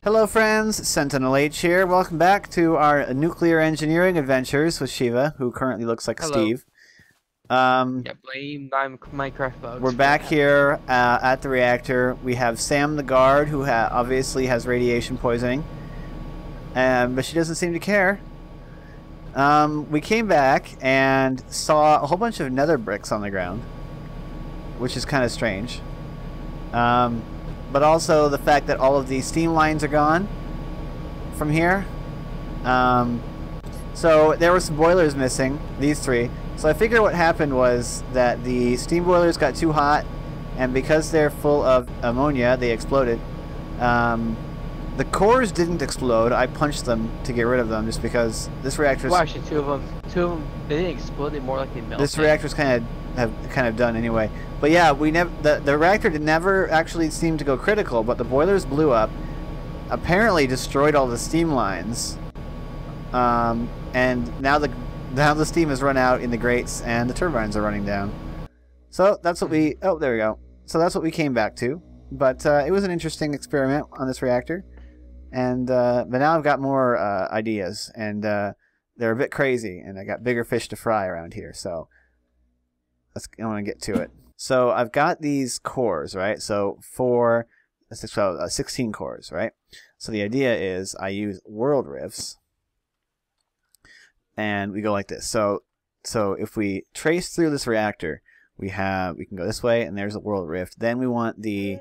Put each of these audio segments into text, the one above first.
Hello friends, Sentinel H here. Welcome back to our nuclear engineering adventures with Shiva, who currently looks like Hello. Steve. Yeah, blame Minecraft bugs. We're back here at the reactor. We have Sam the guard, who obviously has radiation poisoning, but she doesn't seem to care. We came back and saw a whole bunch of nether bricks on the ground, which is kind of strange. But also the fact that all of the steam lines are gone from here. So there were some boilers missing, these three. So I figure what happened was that the steam boilers got too hot, and because they're full of ammonia, they exploded. The cores didn't explode. I punched them to get rid of them just because this reactor's... Well, actually, two of them, they didn't explode. They more like they melted. This reactor's kind of done anyway. But yeah, the reactor never actually seemed to go critical, but the boilers blew up, apparently destroyed all the steam lines, and now the steam has run out in the grates and the turbines are running down. So that's what we... Oh, there we go. So that's what we came back to. But it was an interesting experiment on this reactor, and but now I've got more ideas, and they're a bit crazy, and I got bigger fish to fry around here. So I want to get to it. So I've got these cores, right? So 16 cores, right? So the idea is I use world rifts, and we go like this. So if we trace through this reactor, we can go this way, and there's a world rift. Then we want the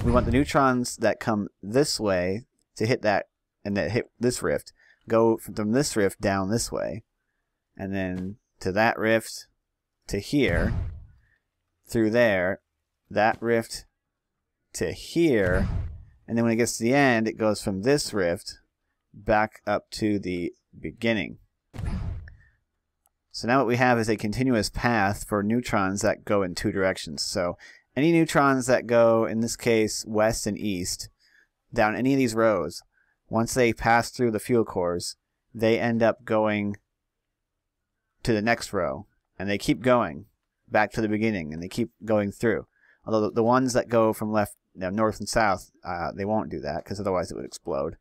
neutrons that come this way to hit that, and that hit this rift. Go from this rift down this way, and then to that rift, to here, through there, that rift to here, and then when it gets to the end, it goes from this rift back up to the beginning. So now what we have is a continuous path for neutrons that go in two directions. So any neutrons that go, in this case, west and east, down any of these rows, once they pass through the fuel cores, they end up going to the next row. And they keep going back to the beginning, and they keep going through. Although the ones that go from north and south, they won't do that, because otherwise it would explode.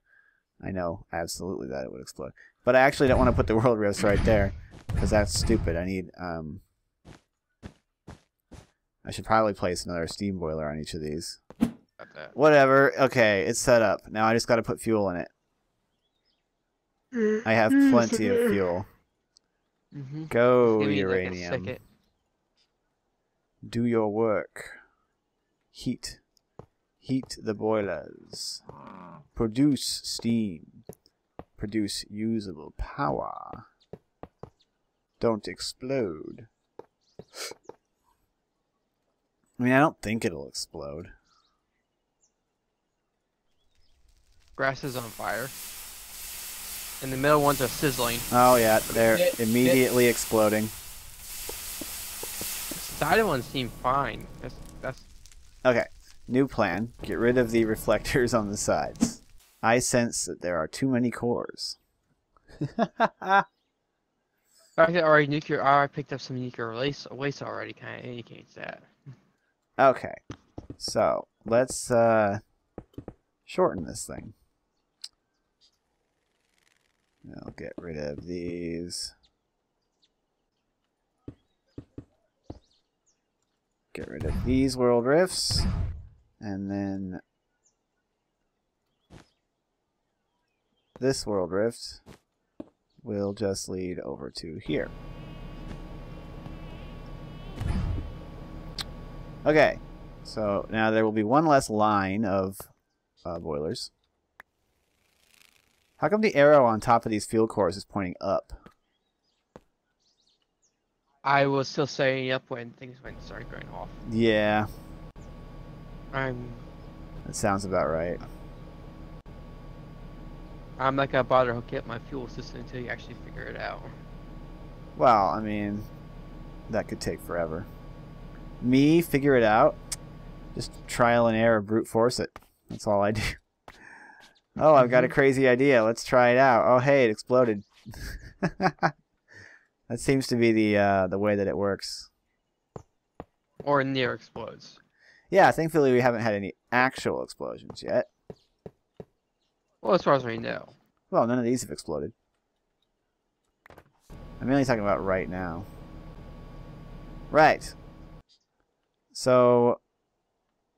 I know absolutely that it would explode. But I actually don't want to put the world rifts right there, because that's stupid. I need... I should probably place another steam boiler on each of these. Whatever. Okay, it's set up. Now I just got to put fuel in it. I have plenty of fuel. Go, uranium. Like Do your work. Heat. Heat the boilers. Produce steam. Produce usable power. Don't explode. I mean, I don't think it'll explode. Grass is on fire. And the middle ones are sizzling. Oh yeah, they're immediately exploding. The side ones seem fine. That's Okay. New plan. Get rid of the reflectors on the sides. I sense that there are too many cores. I picked up some nuclear waste already. Kind of indicates that. Okay. So let's shorten this thing. I'll get rid of these. Get rid of these world rifts. And then this world rift will just lead over to here. Okay. So now there will be one less line of boilers. How come the arrow on top of these fuel cores is pointing up? I was still setting up when things started going off. Yeah. That sounds about right. I'm not gonna bother hooking up my fuel system until you actually figure it out. Well, I mean, that could take forever. Me figure it out? Just trial and error, brute force it. That's all I do. Oh, I've got a crazy idea. Let's try it out. Oh, hey, it exploded. That seems to be the way that it works. Or near explodes. Yeah, thankfully we haven't had any actual explosions yet. Well, as far as we know. Well, none of these have exploded. I'm mainly talking about right now. Right. So,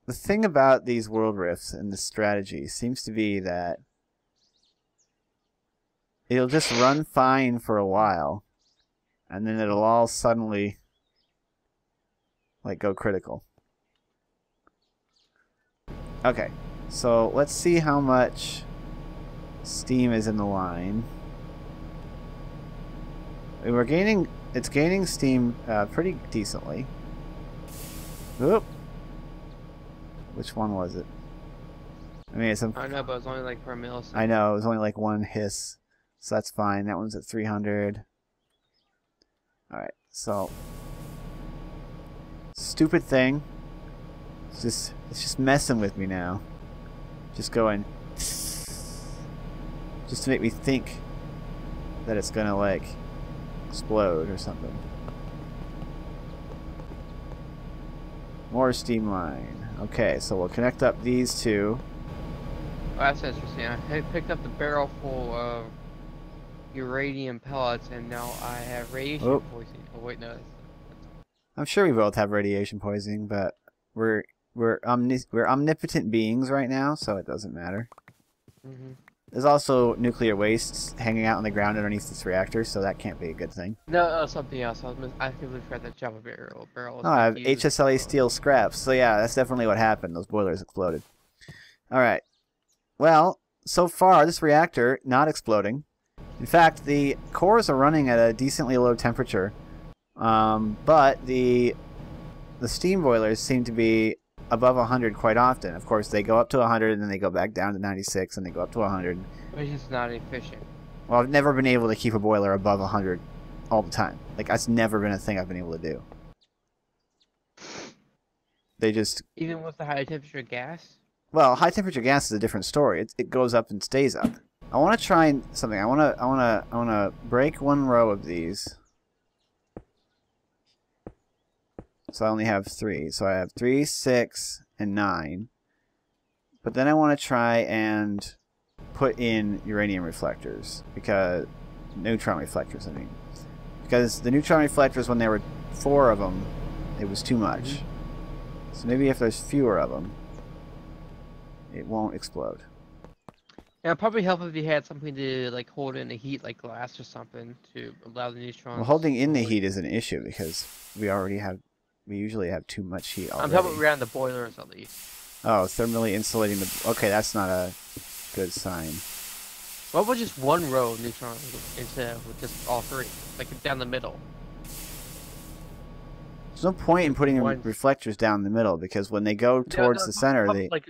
the thing about these world rifts and this strategy seems to be that it'll just run fine for a while, and then it'll all suddenly, like, go critical. Okay, so let's see how much steam is in the line. We're gaining, it's gaining steam pretty decently. Oop. Which one was it? I mean, it's I don't know, but it was only like for a millisecond. I know, it was only like one hiss. So that's fine. That one's at 300. Alright, so stupid thing. It's just messing with me now. Just going just to make me think that it's gonna like explode or something. More steam line. Okay, so we'll connect up these two. Oh, that's interesting. I picked up the barrel full of uranium pellets, and now I have radiation poisoning. Oh wait, no. I'm sure we both have radiation poisoning, but we're omnipotent beings right now, so it doesn't matter. Mm-hmm. There's also nuclear wastes hanging out on the ground underneath this reactor, so that can't be a good thing. No, something else. I completely forgot that Java barrel. Oh, I have HSLA steel scraps, so yeah, that's definitely what happened. Those boilers exploded. Alright. Well, so far, this reactor, not exploding. In fact, the cores are running at a decently low temperature, but the steam boilers seem to be above 100 quite often. Of course, they go up to 100 and then they go back down to 96 and they go up to 100. Which is not efficient. Well, I've never been able to keep a boiler above 100 all the time. Like, that's never been a thing I've been able to do. They just... Even with the high temperature gas? Well, high temperature gas is a different story. It goes up and stays up. I want to try something. I want to break one row of these. So I only have 3. So I have 3, 6, and 9. But then I want to try and put in uranium reflectors. Because... neutron reflectors, I mean. Because the neutron reflectors, when there were 4 of them, it was too much. So maybe if there's fewer of them, it won't explode. Yeah, it'd probably help if you had something to like hold in the heat, like glass or something, to allow the neutrons. Well, holding in the heat is an issue because we usually have too much heat already. I'm talking around the boilers at least. Oh, thermally insulating the... Okay, that's not a good sign. What about just one row of neutrons instead of just all 3? Like down the middle. There's no point in putting reflectors down the middle because when they go towards the center, they... Like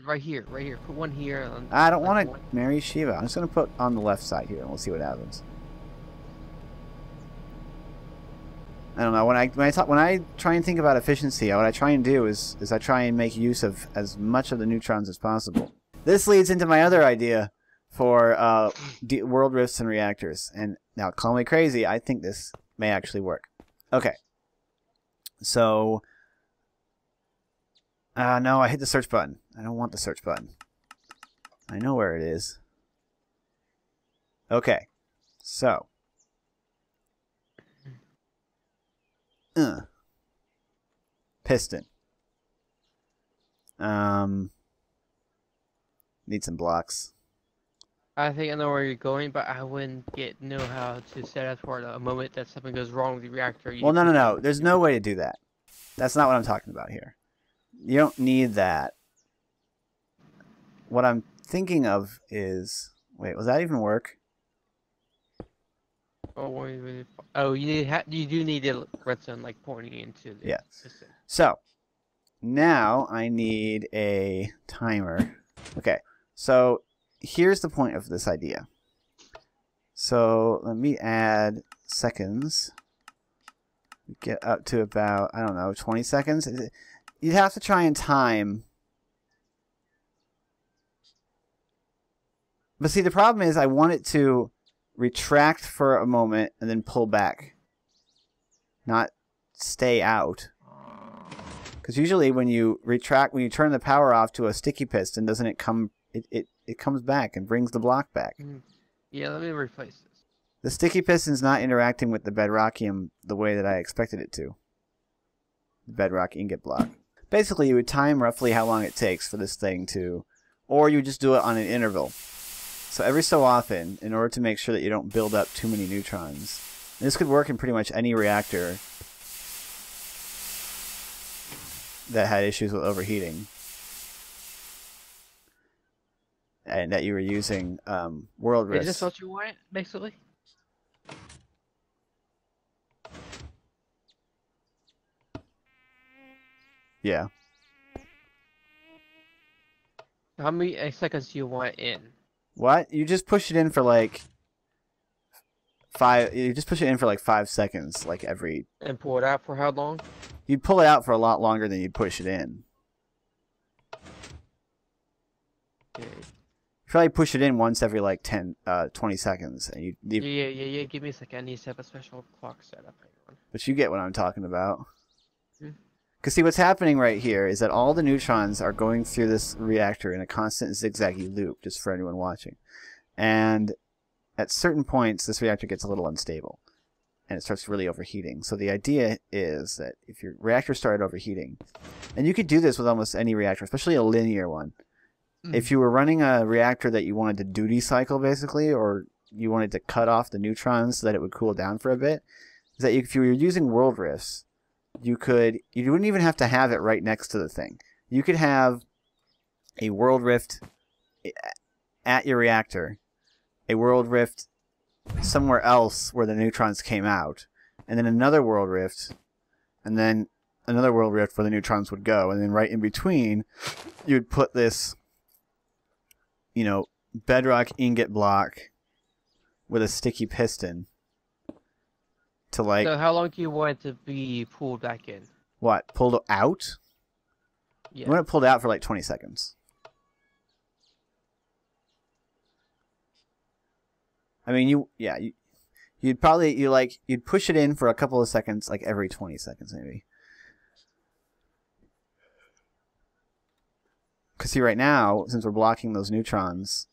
right here. Put one here. I don't want to marry Shiva. I'm just going to put on the left side here and we'll see what happens. I don't know. When I try and think about efficiency, what I try and do is I try and make use of as much of the neutrons as possible. This leads into my other idea for world rifts and reactors. And now, call me crazy, I think this may actually work. Okay. So, no, I hit the search button. I don't want the search button. I know where it is. Okay. So. Piston. Need some blocks. I think I know where you're going, but I wouldn't know how to set up for a moment that something goes wrong with the reactor. Well, no. There's no way to do that. That's not what I'm talking about here. You don't need that. What I'm thinking of is... Wait, will that even work? Oh, you do need the redstone like pointing into the system. So, now I need a timer. Okay, so here's the point of this idea. So let me add seconds. Get up to about, I don't know, 20 seconds. You'd have to try and time. But see, the problem is I want it to retract for a moment and then pull back. Not stay out. Because usually when you turn the power off to a sticky piston, doesn't it come? It comes back and brings the block back. Yeah, let me replace this. The sticky piston's not interacting with the bedrockium the way that I expected it to. The bedrock ingot block. Basically, you would time roughly how long it takes for this thing to, or you would just do it on an interval. So every so often, in order to make sure that you don't build up too many neutrons, and this could work in pretty much any reactor that had issues with overheating, and that you were using World Rifts. Is this what you want, basically? Yeah. How many seconds do you want in? What? You just push it in for like 5. You just push it in for like 5 seconds, like every. And pull it out for how long? You'd pull it out for a lot longer than you'd push it in. Okay. You probably push it in once every like 20 seconds, and you. Yeah. Give me a second. I need to have a special clock set up. Hang on. But you get what I'm talking about. Because see, what's happening right here is that all the neutrons are going through this reactor in a constant zigzaggy loop, just for anyone watching. And at certain points, this reactor gets a little unstable, and it starts really overheating. So the idea is that if your reactor started overheating, and you could do this with almost any reactor, especially a linear one. If you were running a reactor that you wanted to duty cycle, basically, or you wanted to cut off the neutrons so that it would cool down for a bit, is that if you were using World Rifts, you wouldn't even have to have it right next to the thing. You could have a World Rift at your reactor, a World Rift somewhere else where the neutrons came out, and then another World Rift, and then another World Rift where the neutrons would go, and then right in between, you'd put this, bedrock ingot block with a sticky piston. So how long do you want it to be pulled back in? What? Pulled out? Yeah. You want it pulled out for like 20 seconds. I mean, you'd push it in for a couple of seconds, like every 20 seconds maybe. Because see, right now, since we're blocking those neutrons,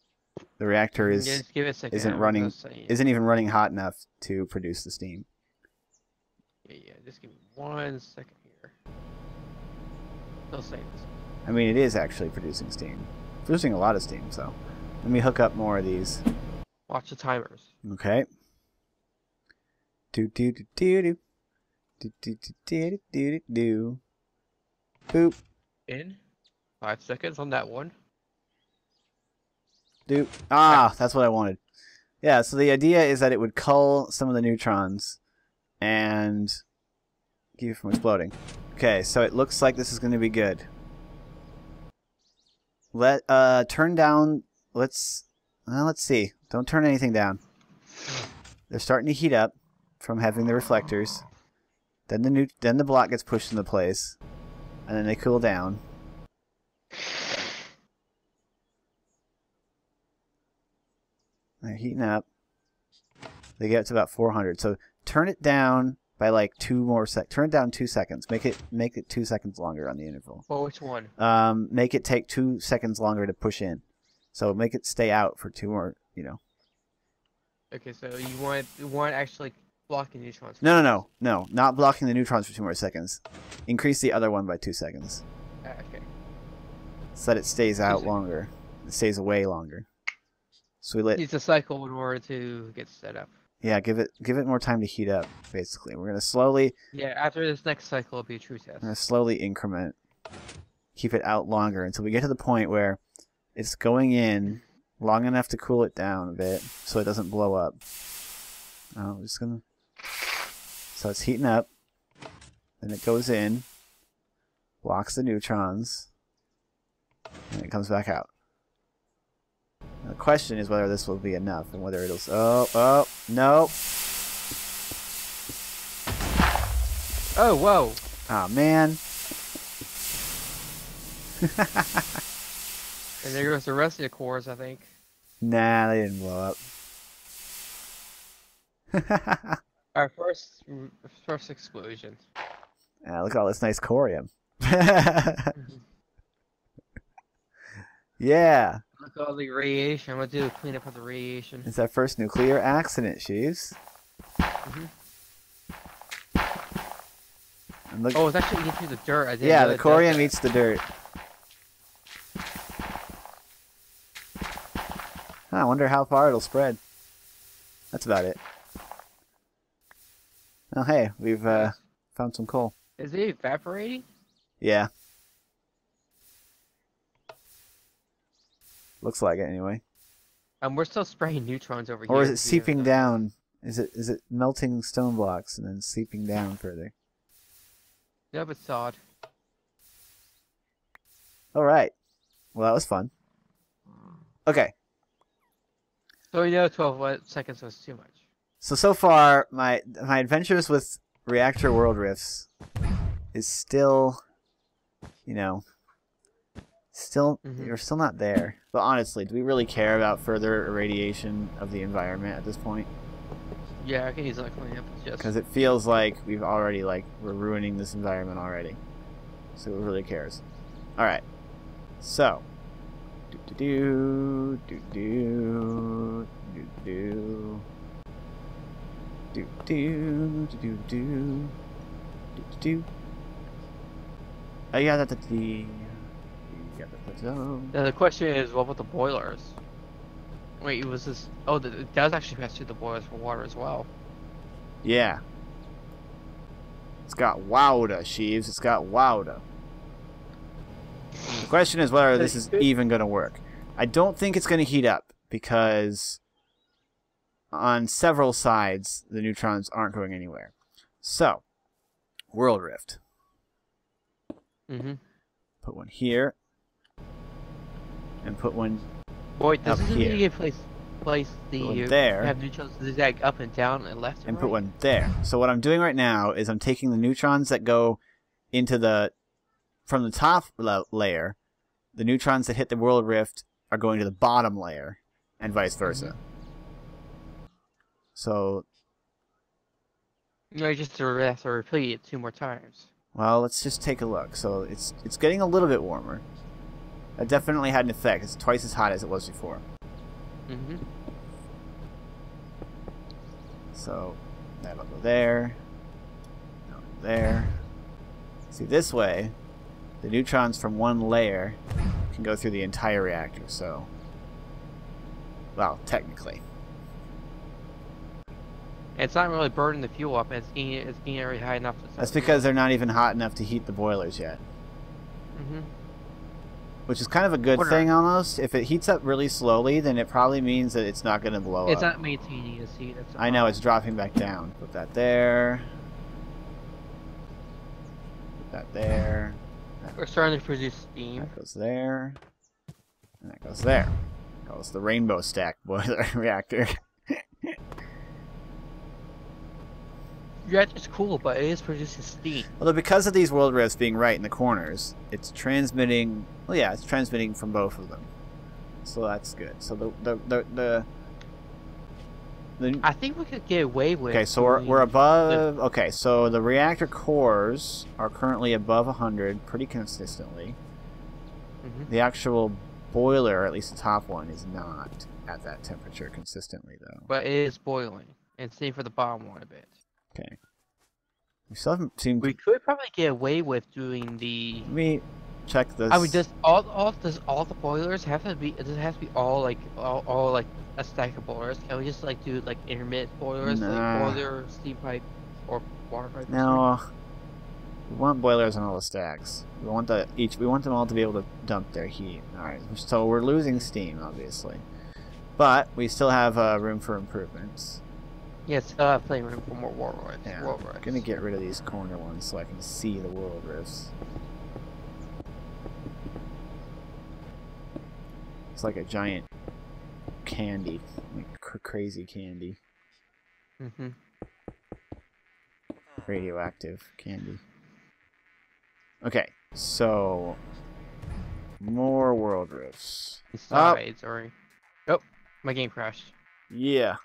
the reactor isn't even running hot enough to produce the steam. Yeah, just give me 1 second here. They'll say this. I mean, it is actually producing steam. Producing a lot of steam, so. Let me hook up more of these. Watch the timers. Okay. Do. Boop. In 5 seconds on that one. Doop. Ah, that's what I wanted. Yeah, so the idea is that it would cull some of the neutrons and keep you from exploding. Okay, so it looks like this is going to be good. Turn down. Let's see. Don't turn anything down. They're starting to heat up from having the reflectors. Then the block gets pushed into place, and then they cool down. They're heating up. They get up to about 400. So turn it down by like 2 more turn it down 2 seconds. Make it 2 seconds longer on the interval. Well, which one? Make it take 2 seconds longer to push in. So make it stay out for 2 more, Okay, so you want actually blocking neutrons. No, not blocking the neutrons for 2 more seconds. Increase the other one by 2 seconds. Okay. So that it stays out longer. It stays away longer. So we needs a cycle in order to get set up. Yeah, give it more time to heat up, basically. We're gonna slowly after this next cycle it'll be a true test. We're gonna slowly increment. Keep it out longer until we get to the point where it's going in long enough to cool it down a bit so it doesn't blow up. I'm just gonna So it's heating up. Then it goes in, blocks the neutrons, and it comes back out. The question is whether this will be enough and whether it'll... Oh, no. Oh, whoa. Oh, man. And there goes the rest of the cores, I think. Nah, they didn't blow up. Our first explosion. Look at all this nice corium. Yeah. Look at all the radiation. I'm gonna do a cleanup of the radiation. It's our first nuclear accident, Sheaves. And look, Oh, it's actually eating through the dirt. I didn't yeah, know the it does corium that. eats the dirt. I wonder how far it'll spread. That's about it. Oh, hey, we've found some coal. Is it evaporating? Yeah. Looks like it anyway. We're still spraying neutrons over here. Or is it seeping down? Is it melting stone blocks and then seeping down further? No, but sod. All right. Well, that was fun. Okay. So we know 12 seconds was too much. So far, my adventures with Reactor World Rifts is still, you know, you're still not there. But honestly, do we really care about further irradiation of the environment at this point? Yeah, I can easily clean up. Because it feels like we've already, we're ruining this environment already. So who really cares? Alright. So. Do-do-do. Do-do-do. Do-do. Do-do-do. Do-do-do. Oh, yeah, Now the question is, what about the boilers? Wait, was this? Oh, it does actually pass through the boilers for water as well. Yeah. It's got wowda, Sheaves. It's got wowda. The question is whether this is even going to work. I don't think it's going to heat up because on several sides the neutrons aren't going anywhere. So, World Rift. Put one here. And put one Boy, up does this here. need to place the there. have neutrons zigzag up and down and left And right? put one there. So what I'm doing right now is I'm taking the neutrons that go into from the top layer. The neutrons that hit the World Rift are going to the bottom layer, and vice versa. So, No, just to have to repeat it 2 more times. well, let's just take a look. So it's getting a little bit warmer. That definitely had an effect. It's twice as hot as it was before. So that'll go there. That'll go there. See, this way, the neutrons from one layer can go through the entire reactor. So, well, technically. It's not really burning the fuel up, and it's getting already high enough. That's because they're not even hot enough to heat the boilers yet. Which is kind of a good thing almost. If it heats up really slowly, then it probably means that it's not going to blow up. It's not maintaining its heat. I know, it's dropping back down. Put that there. Put that there. We're starting to produce steam. That goes there. And that goes there. That goes the rainbow stack boiler reactor. Yeah, it's cool, but it is producing steam. Although because of these world rifts being right in the corners, it's transmitting. Well, yeah, it's transmitting from both of them, so that's good. So the I think we could get away with. Okay, so we're above. Okay, so the reactor cores are currently above 100 pretty consistently. The actual boiler, at least the top one, is not at that temperature consistently though. But it is boiling, and same for the bottom one a bit. Okay. We still haven't seen. We could probably get away with doing the. Let me check this. I mean, does all the boilers have to be? Does it have to be all like a stack of boilers? Can we just do intermittent boilers, like boiler, steam pipe, or water pipe? No. We want boilers on all the stacks. We want We want them all to be able to dump their heat. All right. So we're losing steam, obviously, but we still have room for improvements. Yes, plenty room for more world rifts. Yeah, I'm gonna get rid of these corner ones so I can see the world rifts. It's like a giant candy, crazy candy. Radioactive candy. Okay, so more world rifts. Sides, oh, my game crashed. Yeah.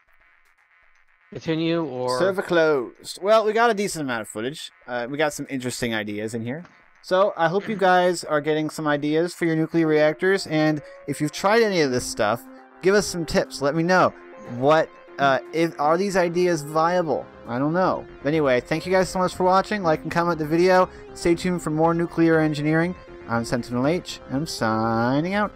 Continue or server closed. Well, we got a decent amount of footage. We got some interesting ideas in here. So I hope you guys are getting some ideas for your nuclear reactors, and if you've tried any of this stuff, give us some tips. Let me know. What are these ideas viable? I don't know. Anyway, thank you guys so much for watching. Like and comment the video. Stay tuned for more nuclear engineering. I'm Sentinel H, and I'm signing out.